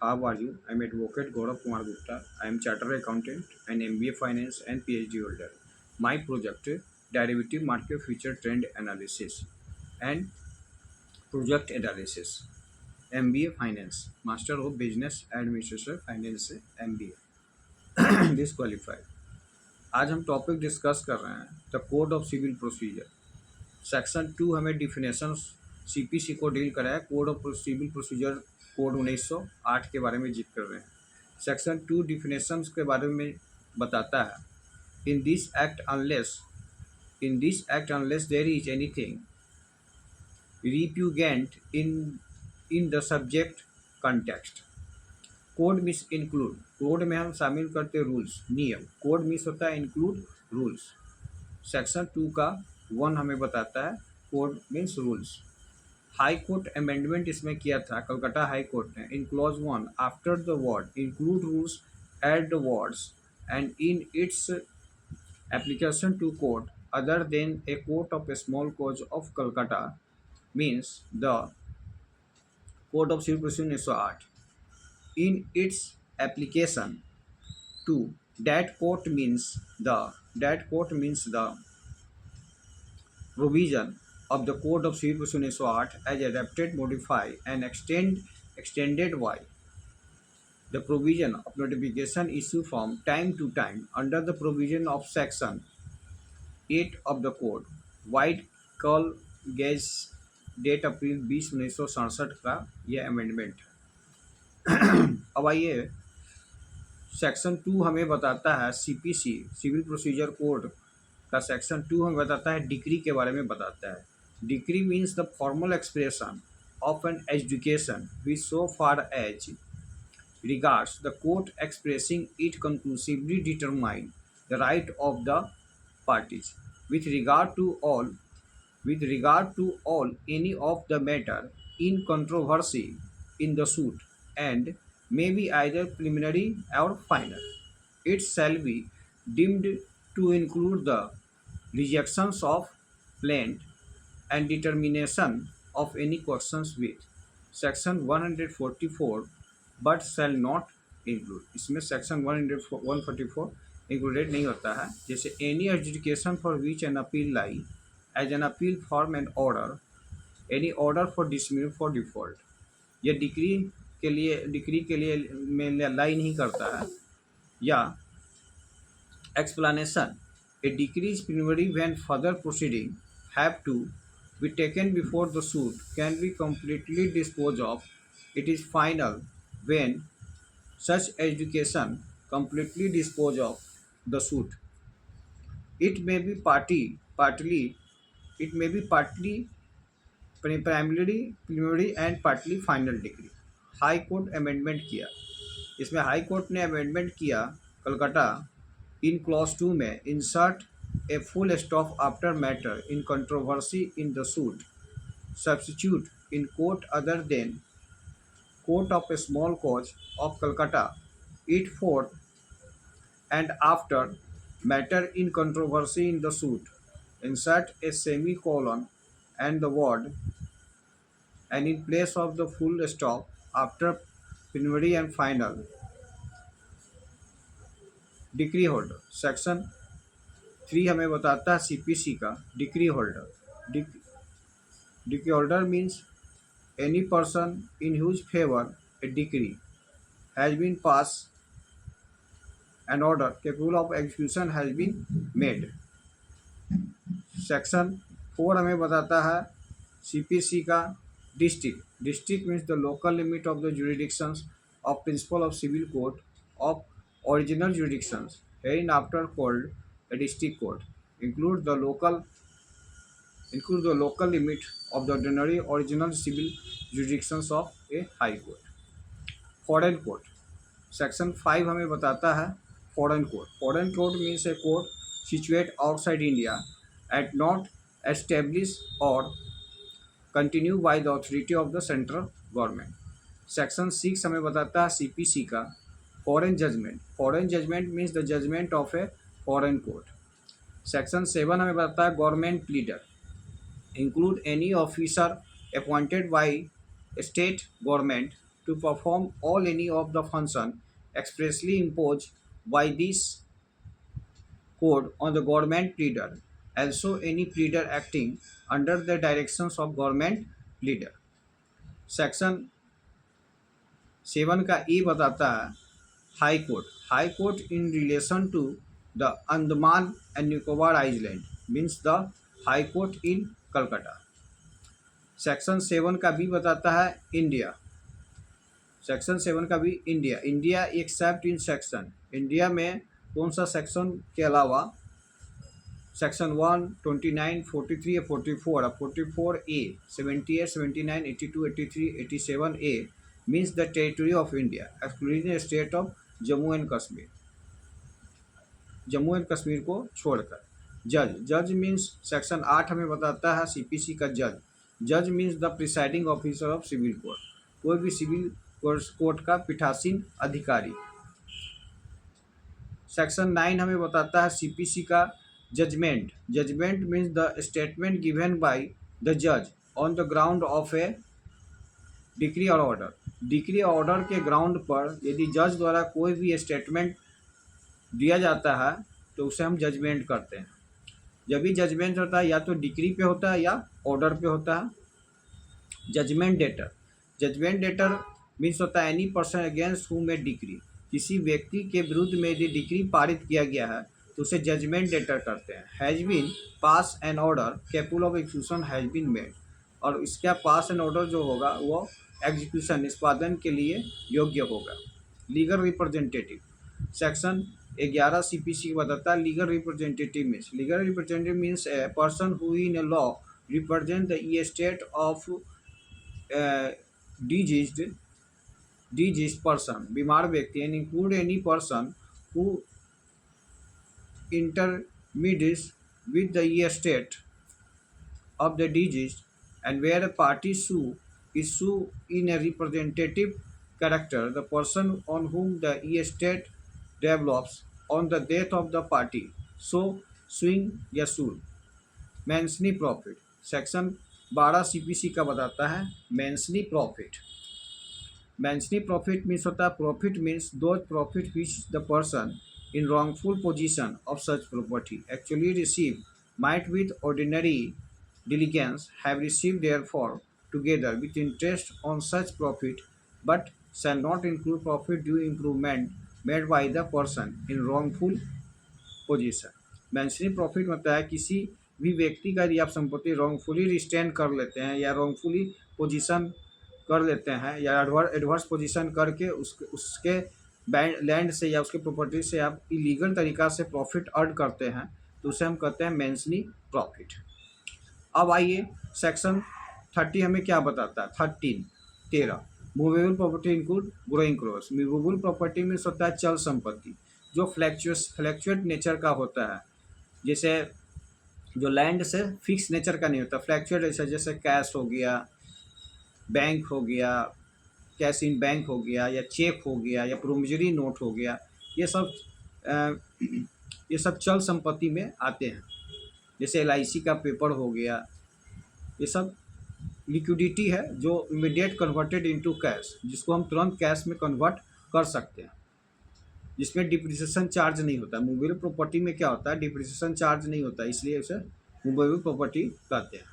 How are you? I'm Advocate Gaurav Kumar Gupta. I am Chartered Accountant and MBA Finance and PhD holder. My project Derivative Market Future Trend Analysis and Project Analysis. MBA Finance, Master of Business Administration Finance से MBA disqualified. आज हम topic discuss कर रहे हैं the code of civil procedure. Section 2 हमें definition CPC को deal करा है। Code of civil procedure code 1908 के बारे में जिक्र कर रहे हैं। सेक्शन 2 डिफिनेशंस के बारे में बताता है in this act unless there is anything repugnant in the subject context. Code means include, code में हम शामिल करते रूल्स नियम। कोड मीन्स होता है इंक्लूड रूल्स। सेक्शन 2 का 1 हमें बताता है code means rules. High court amendment इसमें किया था कलकत्ता हाई कोर्ट ने। In clause 1 after the word include rules add the words and in its application to court other than a court of a small cause of Calcutta means the code of civil procedure 1908 in its application to that court means the provision of the code of civil procedure 1908 as adapted modified and extended by the provision of notification issued from time to time under the provision of section 8 of the code vide Cal gas date April 20 1967 का यह amendment है। अब आइए section 2 हमें बताता है CPC civil procedure code का section 2 हमें बताता है डिक्री के बारे में बताता है। Decree means the formal expression of an education which so far as regards the court expressing it conclusively determine the right of the parties with regard to all any of the matter in controversy in the suit and may be either preliminary or final. It shall be deemed to include the rejections of plaintiff and determination of any questions with section 144 but shall not include. इसमें section 144 included नहीं होता है। जैसे any adjudication for which an appeal lie as an appeal form an order any order for dismiss for default. यह decree के लिए में लाई नहीं करता है। या explanation a decree is preliminary when further proceeding have to be taken before the suit can be completely dispose of. It is final when such education completely dispose of the suit. It may be primarily preliminary and partly final degree. High court amendment किया। इसमें high court ने amendment किया Calcutta in clause 2 में insert a full stop after matter in controversy in the suit substitute in court other then Court of a small coach of Calcutta, it for and after matter in controversy in the suit, insert a semicolon and the word, and in place of the full stop after preliminary and final. Decree holder section 3 हमें बताता है CPC का decree holder. Decree holder means any person in whose favor a decree has been passed an order capable of execution has been made. Section 4 हमें बताता है CPC का district means the local limit of the jurisdictions of principle of civil court of original jurisdictions hereinafter called a district court include the local limit of the ordinary original civil jurisdictions of a high court. Foreign court section 5 हमें बताता है foreign court means a court situate outside India at not establish और continue by the authority of the central government. Section 6 हमें बताता है CPC का foreign judgment means the judgment of a foreign court. Section 7 हमें बताता है government pleader include any officer appointed by state government to perform all any of the function expressly imposed by this code on the government pleader, also any pleader acting under the directions of government pleader. Section 7 का E बताता है high court. High court in relation to the Andaman and Nicobar island means the high court in Calcutta. Section 7 का B बताता है India. Section 7 का भी India. India accept in section. India में कौन सा सेक्शन के अलावा सेक्शन 1, 29, 43 या 44 अब 44A, 78, 79, 82, 83, 87A means the territory of India excluding the state of Jammu and Kashmir. Jammu and Kashmir को छोड़कर. जज. जज मीन्स सेक्शन 8 हमें बताता है CPC का जज. जज means the presiding officer of civil court. कोई भी सिविल कोर्ट का पीठासीन अधिकारी. सेक्शन 9 हमें बताता है CPC का judgment. Judgment means the statement given by the जज on the ground of a decree और ऑर्डर. डिक्री ऑर्डर के ग्राउंड पर यदि जज द्वारा कोई भी स्टेटमेंट दिया जाता है तो उसे हम जजमेंट करते हैं. जब भी जजमेंट होता है या तो डिक्री पे होता है या ऑर्डर पे होता है. Judgment debtor. Judgment debtor means होता है एनी पर्सन अगेंस्ट हुम ए डिक्री. किसी व्यक्ति के विरुद्ध में यदि डिक्री पारित किया गया है तो उसे जजमेंट डेटर करते हैं. Has been pass an order capable of execution has been made. और इसका पास एन ऑर्डर जो होगा वो एग्जीक्यूशन निष्पादन के लिए योग्य होगा. Legal representative. सेक्शन 11 CPC बताता है legal representative means. Legal representative means a person who in a law represent the estate of diseased person बीमार व्यक्ति and include any person who intermedes with the estate of the deceased and where a party sue in a representative character the person on whom the estate develops on the death of the party so suing या sued. मेंशनी profit. Section 12 CPC का बताता है मेंशनी profit. मेंशनी profit means होता है profit means दो profit which the person in wrongful possession of such property actually received might with ordinary diligence have received therefore together with interest on such profit but shall not include profit due improvement made by the person in wrongful possession. Mesne profit होता है किसी भी व्यक्ति का यदि आप संपत्ति wrongfully रिस्टेन कर लेते हैं या रॉन्गफुली पोजीशन कर लेते हैं या एडवर्स पोजीशन करके उसके लैंड से या उसके प्रॉपर्टी से आप इलीगल तरीक़ा से प्रॉफिट अर्न करते हैं तो उसे हम कहते हैं मेंशनी प्रॉफिट. अब आइए सेक्शन 30 हमें क्या बताता है. 13 movable property include growing crops. Movable property में होता है चल संपत्ति जो फ्लैक्चुएट नेचर का होता है. जैसे जो लैंड से फिक्स नेचर का नहीं होता, फ्लैक्चुएट ऐसा जैसे कैश हो गया, बैंक हो गया, कैश इन बैंक हो गया या चेक हो गया या प्रोमिजरी नोट हो गया. ये सब चल संपत्ति में आते हैं. जैसे LIC का पेपर हो गया. ये सब लिक्विडिटी है जो इमीडिएट कन्वर्टेड इनटू कैश, जिसको हम तुरंत कैश में कन्वर्ट कर सकते हैं, जिसमें डिप्रिसिएशन चार्ज नहीं होता. मूवेबल प्रॉपर्टी में क्या होता है, डिप्रिसिएशन चार्ज नहीं होता, इसलिए उसे मूवेबल प्रॉपर्टी कहते हैं.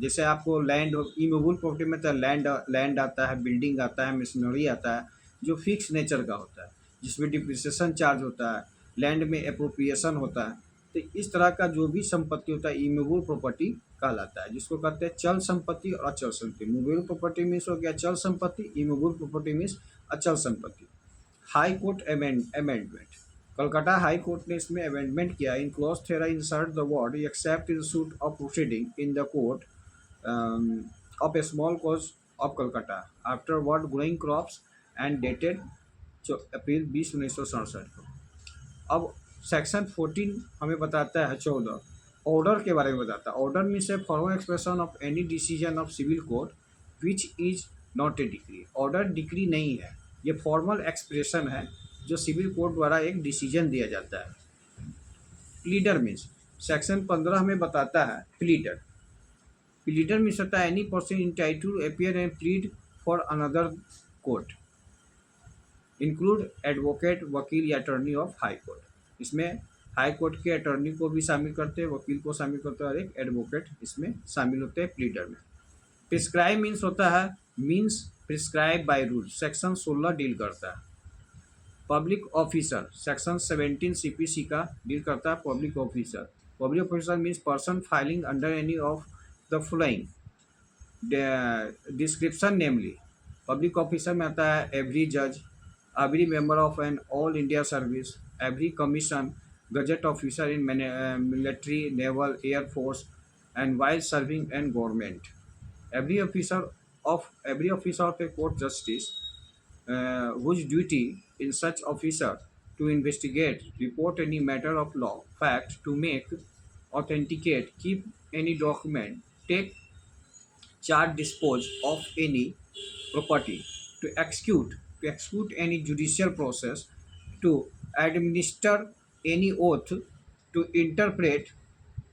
जैसे आपको लैंड इमूवेबल प्रॉपर्टी में तो लैंड आता है, बिल्डिंग आता है, मशीनरी आता है जो फिक्स नेचर का होता है, जिसमें डिप्रिसिएशन चार्ज होता है, लैंड में एप्रोप्रिएशन होता है. तो इस तरह का जो भी संपत्ति होता है इमूवेबल प्रॉपर्टी कहलाता है, जिसको कहते हैं चल संपत्ति और अचल संपत्ति. मूवेबल प्रॉपर्टी मीन्स हो गया चल संपत्ति, इमूवेबल प्रॉपर्टी मीन्स अचल संपत्ति. High court amendment. Calcutta high court ने इसमें अमेंडमेंट किया. इन क्लॉज थेरा insert the word except in suit of proceeding in the court of a small cause of Calcutta afterward growing crops and dated अप्रैल 20, 1967 को. अब section 14 हमें बताता है 14 order के बारे में बताता है. Order means a formal expression of any decision of civil court which is not a decree. Order decree नहीं है, ये फॉर्मल एक्सप्रेशन है जो सिविल कोर्ट द्वारा एक डिसीजन दिया जाता है. प्लीडर मीन्स सेक्शन 15 हमें बताता है प्लीडर. प्लीडर मीन्स होता है any person entitled to appear and plead for another court include advocate, वकील या अटॉर्नी ऑफ हाई कोर्ट। इसमें हाई कोर्ट के अटॉर्नी को भी शामिल करते हैं, वकील को शामिल करते हैं और एक एडवोकेट इसमें शामिल होते हैं प्लीडर में। प्रिस्क्राइब मीन्स होता है means prescribe by rule, section 16 deal करता है। पब्लिक ऑफिसर सेक्शन 17 सीपीसी का डील करता है public officer. Public officer means person filing under any of the following description namely. Public officer में आता है एवरी जज, every member of an all India service, every commission, gazette officer in military, naval, air force and while serving an government. Every officer of a court justice whose duty in such officer to investigate, report any matter of law, fact, to make, authenticate, keep any document, take charge, dispose of any property, to execute any judicial process, to administer any oath, to interpret,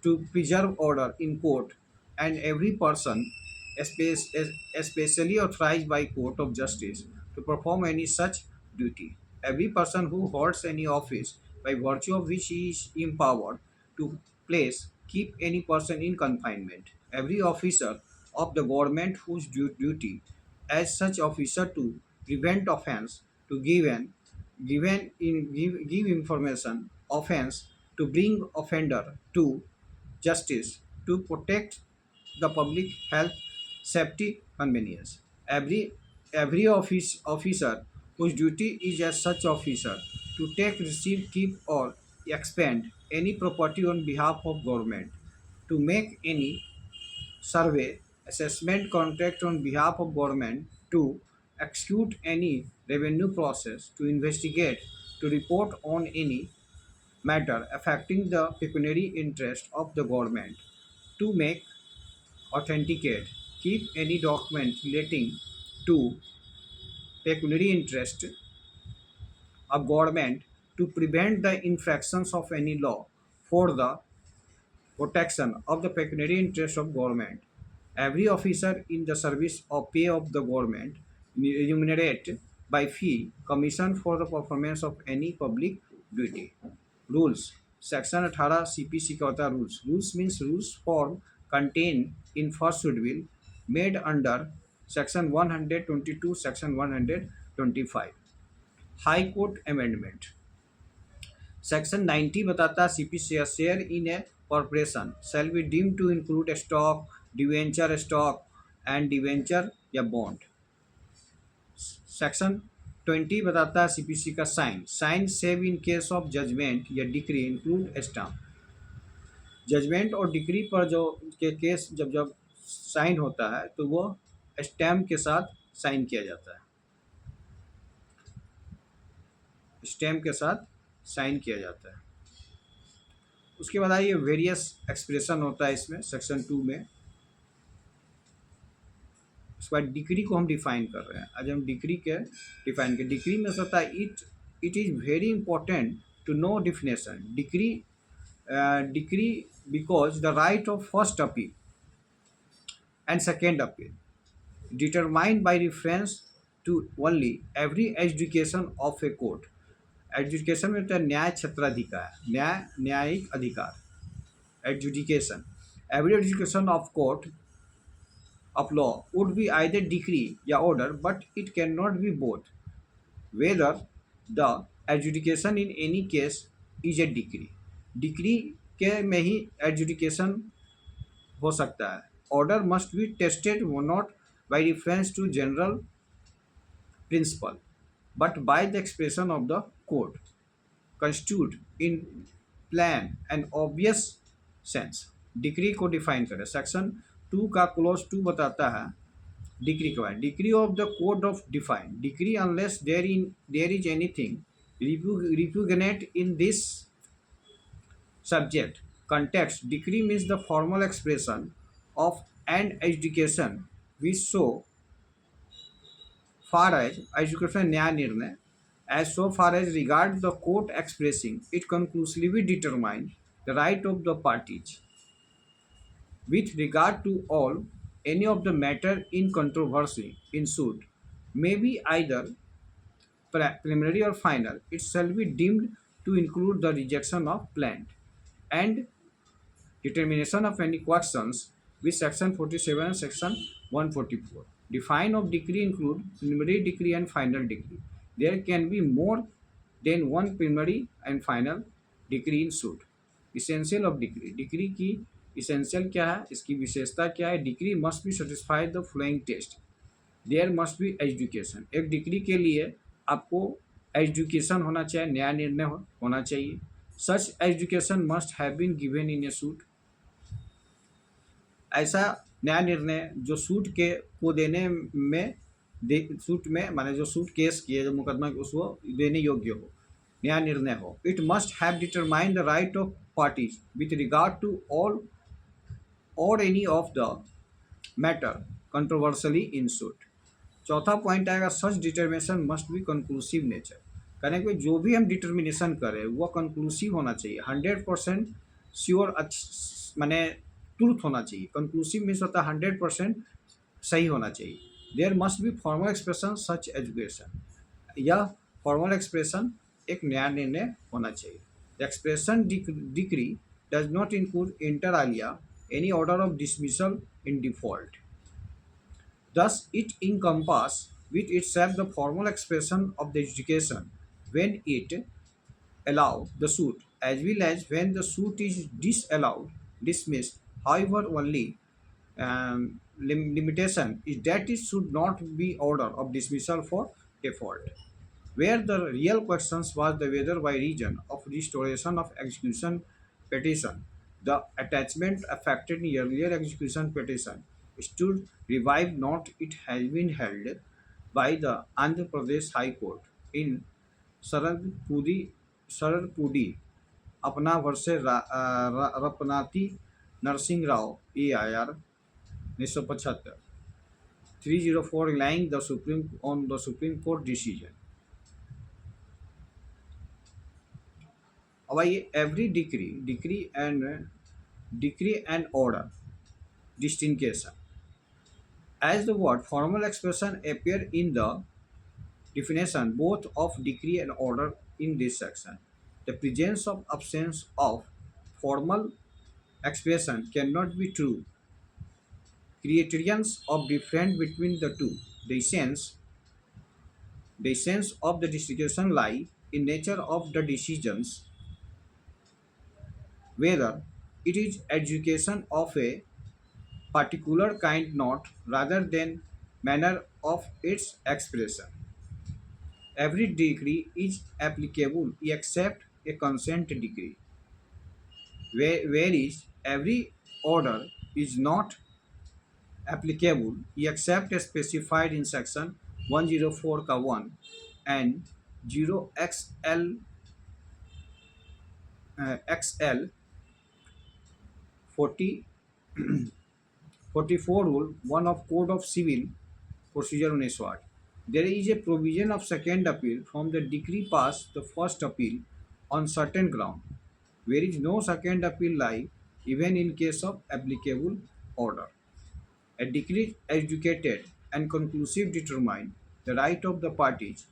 to preserve order in court, and every person especially authorized by court of justice to perform any such duty. Every person who holds any office by virtue of which he is empowered to place, keep any person in confinement. Every officer of the government whose duty as such officer to prevent offence, to give information offence, to bring offender to justice, to protect the public health, safety, convenience. Every officer whose duty is as such officer to take, receive, keep, or expend any property on behalf of government, to make any survey, assessment, contract on behalf of government, to execute any revenue process, to investigate, to report on any matter affecting the pecuniary interest of the government, to make, authenticate, keep any document relating to pecuniary interest of government, to prevent the infractions of any law for the protection of the pecuniary interest of government. Every officer in the service or pay of the government remunerated by fee commission for the performance of any public duty. Rules section 18 CPC का होता है rules. Rules means rules form contain in first schedule made under section 122 section 125। High court amendment section 90 बताता है CPC share in a corporation shall be deem to include stock, debenture stock and debenture या bond. Section 20 बताता है CPC का sign save in case of judgment या decree include stamp. Judgment और decree पर जो के केस जब जब साइन होता है तो वो स्टैम्प के साथ साइन किया जाता है, स्टैम्प के साथ साइन किया जाता है। उसके बाद आइए वेरियस एक्सप्रेशन होता है इसमें सेक्शन 2 में। उसके बाद डिक्री को हम डिफाइन कर रहे हैं। आज हम डिक्री के डिफाइन कर डिक्री में होता है it is very important to know definition decree because the right of first appeal and second appeal determined by reference to only every education of a court. Education में होता है न्याय क्षेत्राधिकार, न्यायिक अधिकार adjudication. Every education of court of law would be either decree या order, but it cannot be both, whether the adjudication in any case is a decree। Decree के में ही एजुडिकेशन हो सकता है। Order must be tested not by reference to general principle but by the expression of the court constitute in plain and obvious sense। Decree को define करें। Section 2 का close 2 बताता है डिक्री के बारे में। Decree of the code of define decree unless there is anything repugnant in this subject context। Decree means the formal expression of an education which so far as education न्याय निर्णय as so far as regard the court expressing it conclusively determine the right of the parties with regard to all any of the matter in controversy in suit may be either preliminary or final. It shall be deemed to include the rejection of plant and determination of any questions with section 47 and section 144. Define of decree include preliminary decree and final decree. There can be more than one preliminary and final decree in suit. Essential of decree. Decree की essential क्या है, इसकी विशेषता क्या है? Decree must be satisfied the following test. There must be education. एक degree के लिए आपको एजुकेशन होना चाहिए, न्याय निर्णय होना चाहिए। Such adjudication must have been given in a suit. ऐसा न्याय निर्णय जो सूट के को देने में सूट में माने जो सूट केस किए जो मुकदमा उसको देने योग्य हो, न्याय निर्णय हो। It must have determine the right of parties with regard to all और any of the matter controversially in suit. चौथा पॉइंट आएगा such determination must be conclusive nature. कहने कि जो भी हम डिटर्मिनेशन करें वह कंक्लूसिव होना चाहिए, 100% श्योर माने ट्रूथ होना चाहिए। कंक्लूसिव मीन्स होता है 100% सही होना चाहिए। There must be formal expression such education. यह फॉर्मल एक्सप्रेशन एक न्याय निर्णय होना चाहिए। The expression decree does not include inter alia any order of dismissal in default. Thus, it encompasses with itself the formal expression of the education when it allows the suit, as well as when the suit is disallowed, dismissed. However, only limitation is that it should not be order of dismissal for default, where the real questions was the whether by reason of restoration of execution petition, the attachment affected in earlier execution petition stood revived not it has been held by the Andhra Pradesh High Court in Sararpudi Sararpudi अपना वर्षे रपनाती Narasimha Rao EIR 1975 304 relying the Supreme Court decision. अब आइए every decree and order distinction. As the word formal expression appear in the definition both of decree and order in this section, the presence of absence of formal expression cannot be true criterions of difference between the two. The essence of the distinction lie in nature of the decisions, whether it is education of a particular kind not rather than manner of its expression. Every decree is applicable except a consent decree, whereas every order is not applicable except as specified in section 104 का 1 and 0xl XL 40 44 rule 1 of Code of Civil Procedure 1908. There is a provision of second appeal from the decree passed the first appeal on certain ground, where is no second appeal lie even in case of applicable order. A decree educated and conclusive determine the right of the parties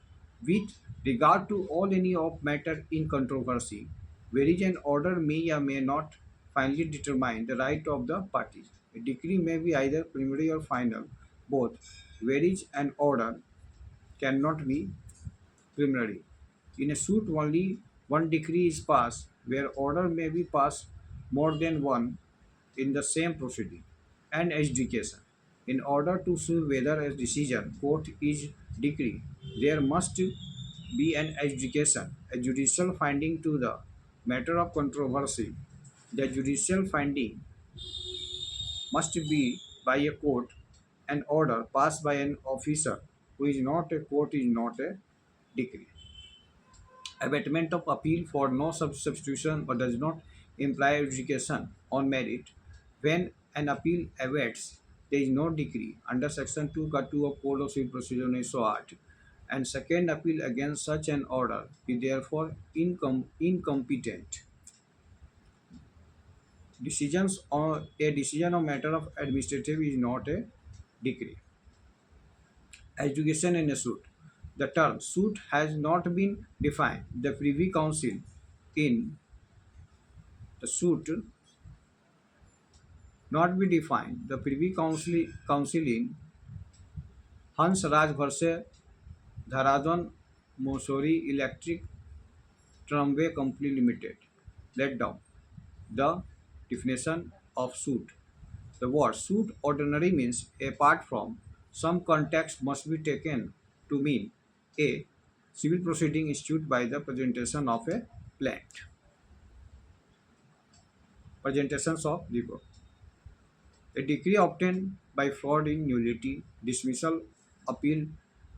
with regard to all any of matter in controversy, whereas an order may or may not finally determine the right of the parties. A decree may be either preliminary or final, both, whereas an order cannot be preliminary. In a suit, only one decree is passed, where order may be passed more than one in the same proceeding. And adjudication. In order to sue whether a decision court is decree, there must be an adjudication, a judicial finding to the matter of controversy. The judicial finding must be by a court. An order passed by an officer who is not a court is not a decree. Abatement of appeal for no substitution or does not imply adjudication on merit. When an appeal abates, there is no decree under section 2 का 2 of Code of Civil Procedure 1908 and second appeal against such an order is therefore incompetent. A decision on matter of administrative is not a decree. Education in a suit. The term suit has not been defined. The Privy Council in the suit not be defined. The Council in Hans Raj versus Dharadhan Mosori Electric Tramway Company Limited laid down the definition of suit. The word suit ordinary means apart from some context must be taken to mean a civil proceeding issued by the presentation of a plaint. Presentations of report. A decree obtained by fraud in nullity, dismissal, appeal,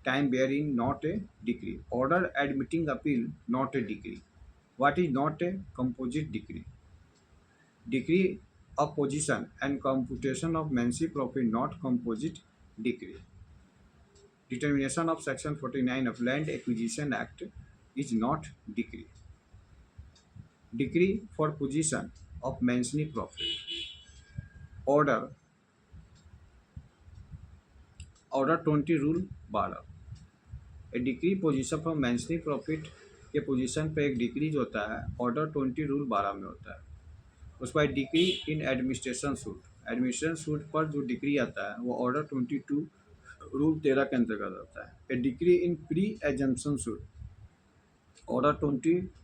time bearing not a decree. Order admitting appeal not a decree. What is not a composite decree? Decree of position and computation of mensi profit not composite decree. Determination of Section 49 of Land Acquisition Act is not decree. Decree for position of mentioning profit. Order Order 20 Rule 12. A decree position for mentioning profit के position पे एक decree जो होता है order 20 rule 12 में होता है. उसके बाद डिक्री इन एडमिनिस्ट्रेशन सूट पर जो डिक्री आता है वो ऑर्डर 22 रूल 13 के अंतर्गत आता है. A decree in preemption suit order 20